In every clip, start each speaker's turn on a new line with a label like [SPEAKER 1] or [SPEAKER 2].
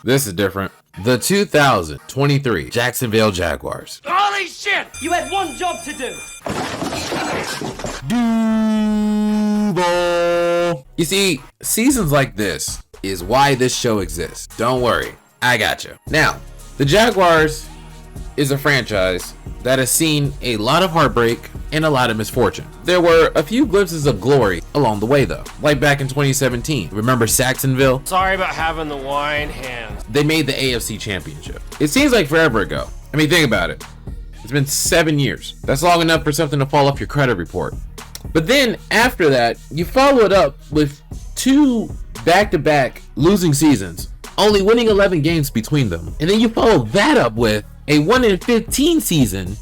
[SPEAKER 1] This is different. The 2023 Jacksonville Jaguars.
[SPEAKER 2] Holy shit! You had one job to do.
[SPEAKER 1] Duval. You see, seasons like this is why this show exists. Don't worry, I got you. Now, the Jaguars is a franchise that has seen a lot of heartbreak and a lot of misfortune. There were a few glimpses of glory along the way though, like back in 2017. Remember Saxonville?
[SPEAKER 2] Sorry about having the wine hands.
[SPEAKER 1] They made the AFC Championship. It seems like forever ago. I mean, think about it. It's been 7 years. That's long enough for something to fall off your credit report. But then after that, you follow it up with 2 back-to-back losing seasons, only winning 11 games between them. And then you follow that up with a 1-15 season,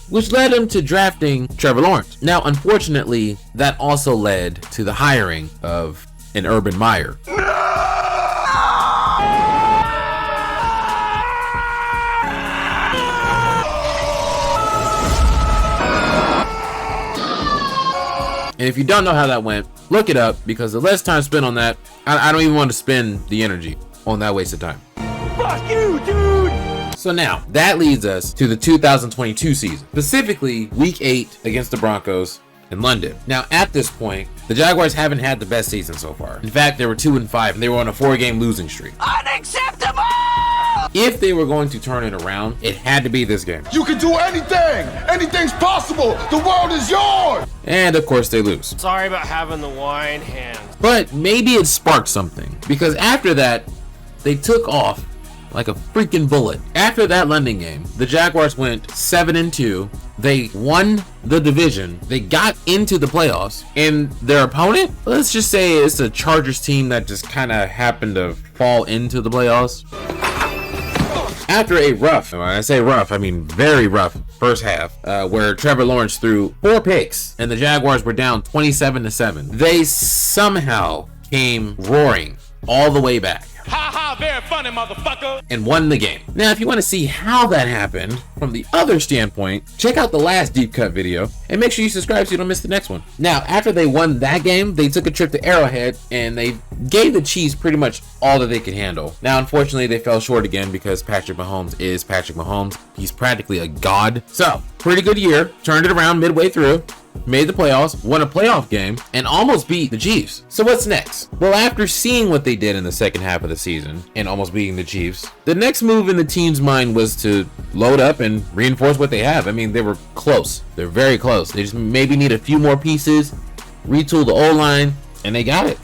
[SPEAKER 1] which led him to drafting Trevor Lawrence. Now, unfortunately, that also led to the hiring of an Urban Meyer. And if you don't know how that went, look it up, because the less time spent on that, I don't even want to spend the energy on that waste of time.
[SPEAKER 2] Fuck you, dude!
[SPEAKER 1] So now, that leads us to the 2022 season, specifically Week 8 against the Broncos in London. Now, at this point, the Jaguars haven't had the best season so far. In fact, they were 2-5, and they were on a 4-game losing streak.
[SPEAKER 2] Unacceptable!
[SPEAKER 1] If they were going to turn it around, it had to be this game.
[SPEAKER 3] You can do anything! Anything's possible! The world is yours!
[SPEAKER 1] And of course, they lose.
[SPEAKER 2] Sorry about having the wine hands.
[SPEAKER 1] But maybe it sparked something, because after that, they took off like a freaking bullet. After that London game, the Jaguars went 7-2. They won the division. They got into the playoffs, and their opponent, let's just say it's a Chargers team that just kind of happened to fall into the playoffs. After a rough, when I say rough, I mean very rough first half, where Trevor Lawrence threw 4 picks and the Jaguars were down 27-7, they somehow came roaring all the way back.
[SPEAKER 2] Ha ha, very funny, motherfucker.
[SPEAKER 1] And won the game. Now, if you want to see how that happened from the other standpoint, check out the last deep cut video and make sure you subscribe so you don't miss the next one. Now, after they won that game, they took a trip to Arrowhead and they gave the Chiefs pretty much all that they could handle. Now, unfortunately, they fell short again because Patrick Mahomes is Patrick Mahomes. He's practically a god. So, pretty good year. Turned it around midway through. Made the playoffs, won a playoff game, and almost beat the Chiefs. So what's next? Well, after seeing what they did in the second half of the season and almost beating the Chiefs, the next move in the team's mind was to load up and reinforce what they have. I mean, they were close. They're very close. They just maybe need a few more pieces, retool the O-line, and they got it.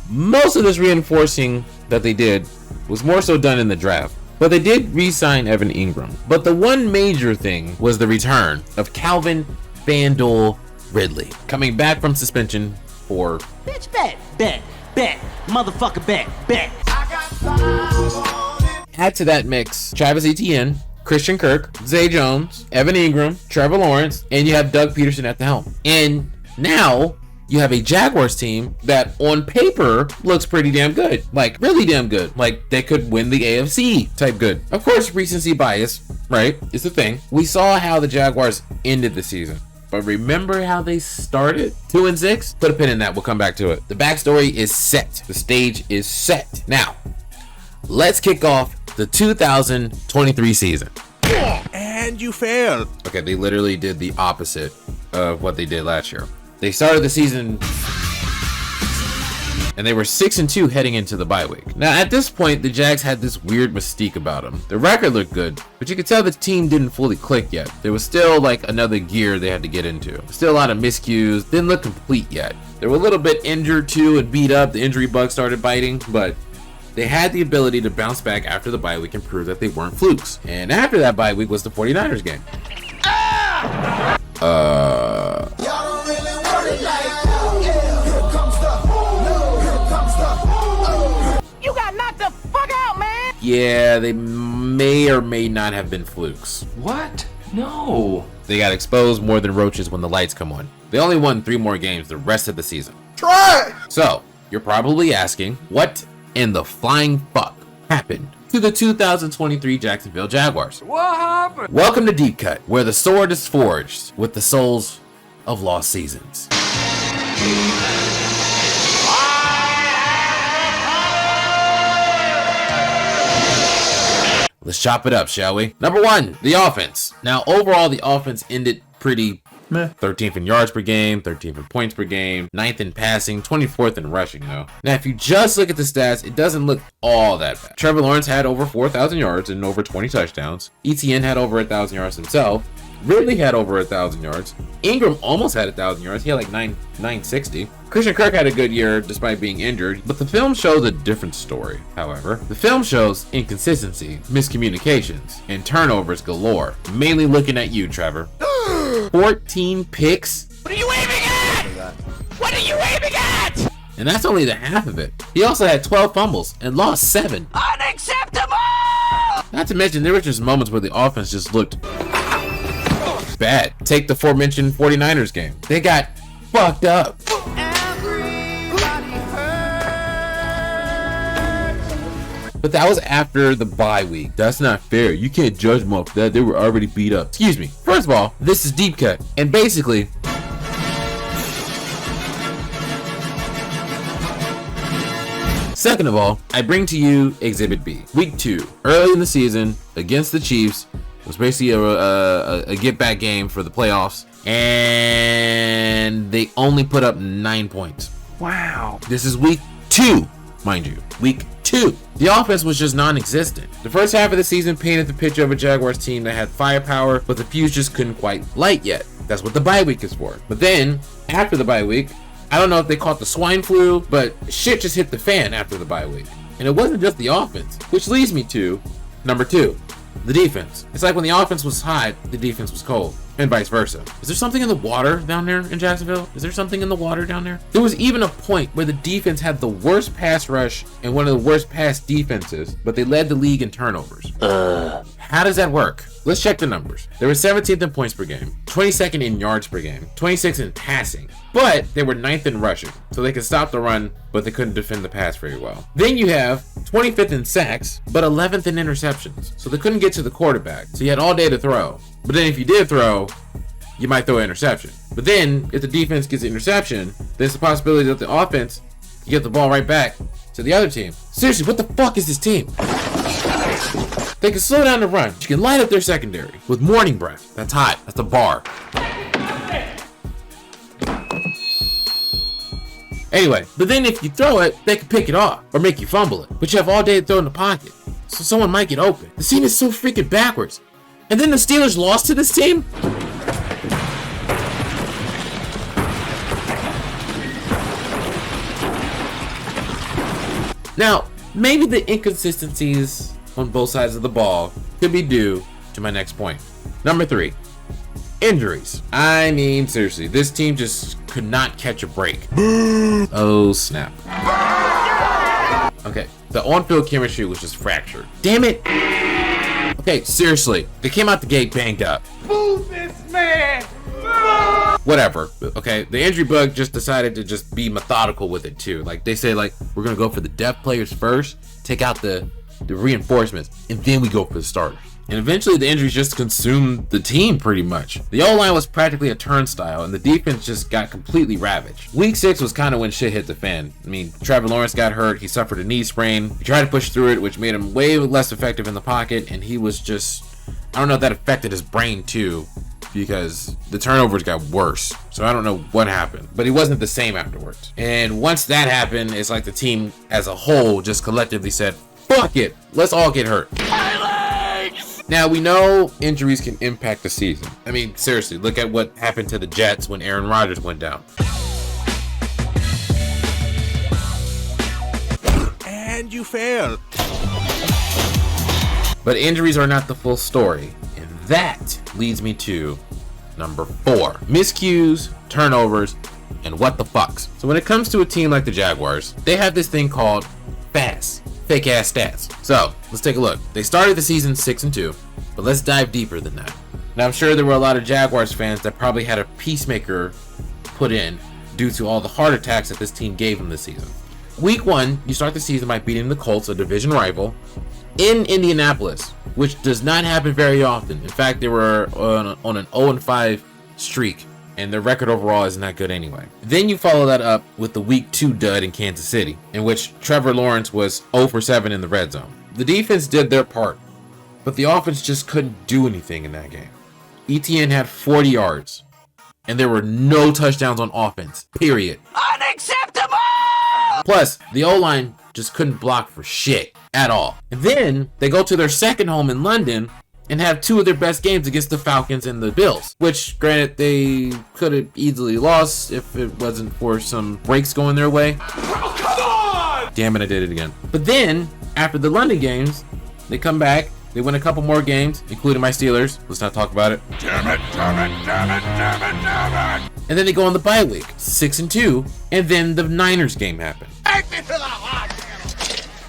[SPEAKER 1] Most of this reinforcing that they did was more so done in the draft, but they did re-sign Evan Ingram. But the one major thing was the return of Calvin FanDuel Ridley, coming back from suspension for
[SPEAKER 4] Bitch, bet, motherfucker, bet.
[SPEAKER 1] Add to that mix Travis Etienne, Christian Kirk, Zay Jones, Evan Ingram, Trevor Lawrence, and you have Doug Peterson at the helm. And now you have a Jaguars team that on paper looks pretty damn good. Like really damn good. Like they could win the AFC type good. Of course, recency bias, right, is the thing. We saw how the Jaguars ended the season. But remember how they started? 2-6? Put a pin in that, we'll come back to it. The backstory is set. The stage is set. Now, let's kick off the 2023 season.
[SPEAKER 3] And you failed.
[SPEAKER 1] Okay, they literally did the opposite of what they did last year. They started the season and they were 6-2 heading into the bye week. Now, at this point, the Jags had this weird mystique about them. The record looked good, but you could tell the team didn't fully click yet. There was still like another gear they had to get into. Still a lot of miscues, didn't look complete yet. They were a little bit injured too and beat up. The injury bug started biting, but they had the ability to bounce back after the bye week and prove that they weren't flukes. And after that bye week was the 49ers game.
[SPEAKER 4] You got knocked the fuck out, man!
[SPEAKER 1] Yeah, they may or may not have been flukes.
[SPEAKER 5] What? No.
[SPEAKER 1] They got exposed more than roaches when the lights come on. They only won 3 more games the rest of the season.
[SPEAKER 3] Try!
[SPEAKER 1] So, you're probably asking, what in the flying fuck happened to the 2023 Jacksonville Jaguars?
[SPEAKER 5] What happened?
[SPEAKER 1] Welcome to Deep Cut, where the sword is forged with the souls of lost seasons. Let's chop it up, shall we? Number 1, the offense. Now, overall, the offense ended pretty meh. 13th in yards per game, 13th in points per game, 9th in passing, 24th in rushing, though. Now, if you just look at the stats, it doesn't look all that bad. Trevor Lawrence had over 4,000 yards and over 20 touchdowns. ETN had over 1,000 yards himself. Ridley had over 1,000 yards. Ingram almost had 1,000 yards. He had like 960. Christian Kirk had a good year despite being injured, but the film shows a different story. However, the film shows inconsistency, miscommunications, and turnovers galore. Mainly looking at you, Trevor. 14 picks.
[SPEAKER 2] What are you aiming at? What are you aiming at?
[SPEAKER 1] And that's only the half of it. He also had 12 fumbles and lost 7.
[SPEAKER 2] Unacceptable!
[SPEAKER 1] Not to mention, there were just moments where the offense just looked bad. Take the aforementioned 49ers game. They got fucked up. But that was after the bye week. That's not fair. You can't judge them off that. They were already beat up. Excuse me. First of all, this is Deep Cut. And basically, second of all, I bring to you Exhibit B. Week 2. Early in the season, against the Chiefs. It was basically a get-back game for the playoffs. And they only put up 9 points. Wow. This is week 2, mind you. Week 2. The offense was just non-existent. The first half of the season painted the picture of a Jaguars team that had firepower, but the fuse just couldn't quite light yet. That's what the bye week is for. But then, after the bye week, I don't know if they caught the swine flu, but shit just hit the fan after the bye week. And it wasn't just the offense, which leads me to number 2, the defense. It's like when the offense was hot, the defense was cold, and vice versa. Is there something in the water down there in Jacksonville? Is there something in the water down there? There was even a point where the defense had the worst pass rush and one of the worst pass defenses, but they led the league in turnovers. How does that work? Let's check the numbers. They were 17th in points per game, 22nd in yards per game, 26th in passing, but they were 9th in rushing, so they could stop the run, but they couldn't defend the pass very well. Then you have 25th in sacks, but 11th in interceptions, so they couldn't get to the quarterback, so you had all day to throw. But then if you did throw, you might throw an interception. But then, if the defense gets an interception, there's the possibility that the offense can get the ball right back to the other team. Seriously, what the fuck is this team? They can slow down the run. You can light up their secondary with morning breath. That's hot. That's the bar. Anyway, but then if you throw it, they can pick it off or make you fumble it. But you have all day to throw in the pocket, so someone might get open. The team is so freaking backwards. And then the Steelers lost to this team? Now, maybe the inconsistencies on both sides of the ball could be due to my next point. Number 3, injuries. I mean, seriously, this team just could not catch a break. Oh, snap. Okay, the on-field chemistry was just fractured. Damn it. Okay, seriously, they came out the gate banged up.
[SPEAKER 2] Move this man!
[SPEAKER 1] Whatever, okay? The injury bug just decided to just be methodical with it too. Like, they say, like, we're gonna go for the depth players first, take out the reinforcements, and then we go for the starters. And eventually the injuries just consumed the team pretty much. The O-line was practically a turnstile, and the defense just got completely ravaged. Week 6 was kind of when shit hit the fan. I mean, Trevor Lawrence got hurt, he suffered a knee sprain, he tried to push through it, which made him way less effective in the pocket, and he was just, I don't know if that affected his brain too, because the turnovers got worse. So I don't know what happened, but he wasn't the same afterwards. And once that happened, it's like the team as a whole just collectively said, fuck it, let's all get hurt. Now, we know injuries can impact the season. I mean, seriously, look at what happened to the Jets when Aaron Rodgers went down.
[SPEAKER 6] And you failed.
[SPEAKER 1] But injuries are not the full story. And that leads me to number 4. Miscues, turnovers, and what the fucks. So when it comes to a team like the Jaguars, they have this thing called FAST. Fake ass stats. So let's take a look. They started the season 6-2, but let's dive deeper than that. Now, I'm sure there were a lot of Jaguars fans that probably had a peacemaker put in due to all the heart attacks that this team gave them this season. Week 1, you start the season by beating the Colts, a division rival, in Indianapolis, which does not happen very often. In fact, they were on an 0-5 streak and their record overall isn't that good anyway. Then you follow that up with the week 2 dud in Kansas City, in which Trevor Lawrence was 0 for 7 in the red zone. The defense did their part, but the offense just couldn't do anything in that game. ETN had 40 yards, and there were no touchdowns on offense, period.
[SPEAKER 2] Unacceptable!
[SPEAKER 1] Plus, the O-line just couldn't block for shit at all. And then they go to their second home in London and have 2 of their best games against the Falcons and the Bills, which, granted, they could have easily lost if it wasn't for some breaks going their way.
[SPEAKER 3] Oh, come on!
[SPEAKER 1] Damn it, I did it again. But then, after the London games, they come back, they win a couple more games, including my Steelers. Let's not talk about it.
[SPEAKER 3] Damn it, damn it, damn it, damn it, damn it!
[SPEAKER 1] And then they go on the bye week, 6-2, and then the Niners game happened.
[SPEAKER 3] Take me to the hospital!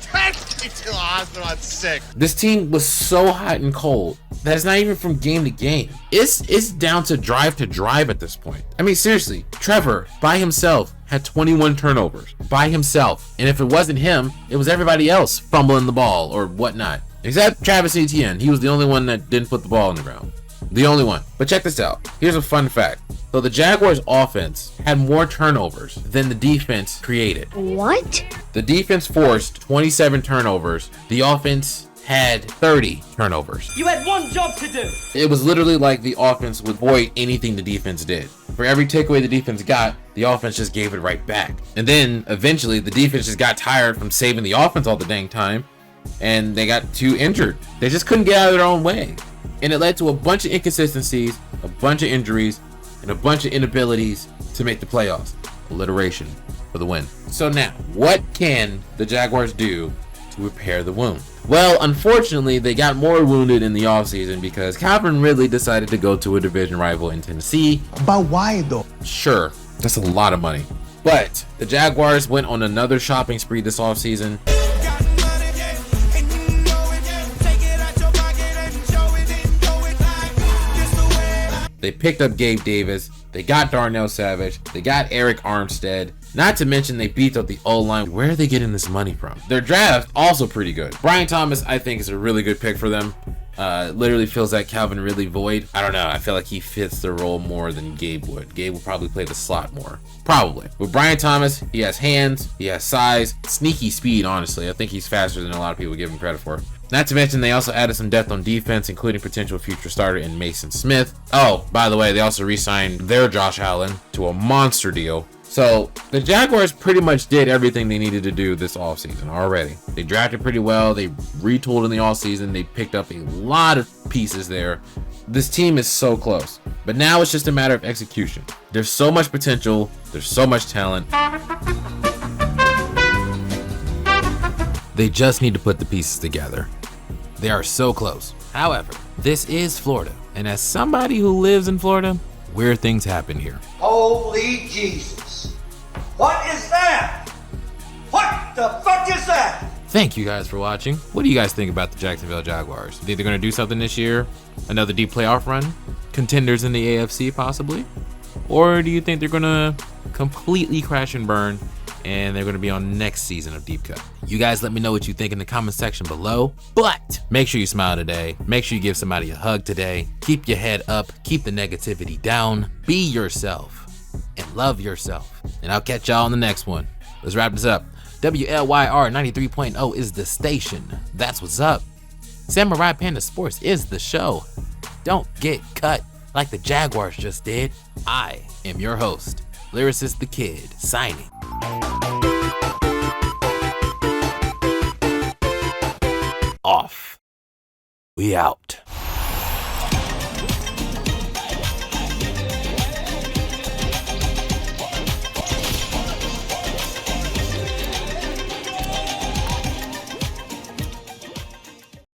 [SPEAKER 3] Take me to the hospital, I'm sick!
[SPEAKER 1] This team was so hot and cold that it's not even from game to game. It's down to drive at this point. I mean, seriously, Trevor, by himself, had 21 turnovers. By himself. And if it wasn't him, it was everybody else fumbling the ball or whatnot. Except Travis Etienne. He was the only one that didn't put the ball on the ground. The only one. But check this out. Here's a fun fact. So the Jaguars offense had more turnovers than the defense created.
[SPEAKER 7] What?
[SPEAKER 1] The defense forced 27 turnovers. The offense had 30 turnovers.
[SPEAKER 4] You had one job to do.
[SPEAKER 1] It was literally like the offense would void anything the defense did. For every takeaway the defense got, the offense just gave it right back. And then eventually the defense just got tired from saving the offense all the dang time, and they got too injured. They just couldn't get out of their own way. And it led to a bunch of inconsistencies, a bunch of injuries, and a bunch of inabilities to make the playoffs. Alliteration for the win. So now, what can the Jaguars do to repair the wound? Well, unfortunately, they got more wounded in the offseason because Calvin Ridley decided to go to a division rival in Tennessee.
[SPEAKER 3] But why though?
[SPEAKER 1] Sure, that's a lot of money. But the Jaguars went on another shopping spree this offseason. They picked up Gabe Davis, they got Darnell Savage, they got Eric Armstead, not to mention they beat up the O-line. Where are they getting this money from? Their draft, also pretty good. Brian Thomas, I think, is a really good pick for them. Literally feels like Calvin Ridley void. I don't know, I feel like he fits the role more than Gabe would. Gabe would probably play the slot more. Probably. With Brian Thomas, he has hands, he has size, sneaky speed, honestly. I think he's faster than a lot of people give him credit for. Not to mention, they also added some depth on defense, including potential future starter in Mason Smith. Oh, by the way, they also re-signed their Josh Allen to a monster deal. So the Jaguars pretty much did everything they needed to do this offseason already. They drafted pretty well. They retooled in the offseason. They picked up a lot of pieces there. This team is so close. But now it's just a matter of execution. There's so much potential. There's so much talent. They just need to put the pieces together. They are so close. However, this is Florida, and as somebody who lives in Florida, weird things happen here.
[SPEAKER 8] Holy Jesus. What is that? What the fuck is that?
[SPEAKER 1] Thank you guys for watching. What do you guys think about the Jacksonville Jaguars? You think they're going to do something this year? Another deep playoff run? Contenders in the AFC possibly? Or do you think they're going to completely crash and burn and they're going to be on next season of Deep Cut? You guys let me know what you think in the comment section below. But make sure you smile today. Make sure you give somebody a hug today. Keep your head up. Keep the negativity down. Be yourself and love yourself. And I'll catch y'all on the next one. Let's wrap this up. WLYR 93.0 is the station. That's what's up. Samurai Panda Sports is the show. Don't get cut like the Jaguars just did. I am your host, Lyricist the Kid, signing. Off. We out.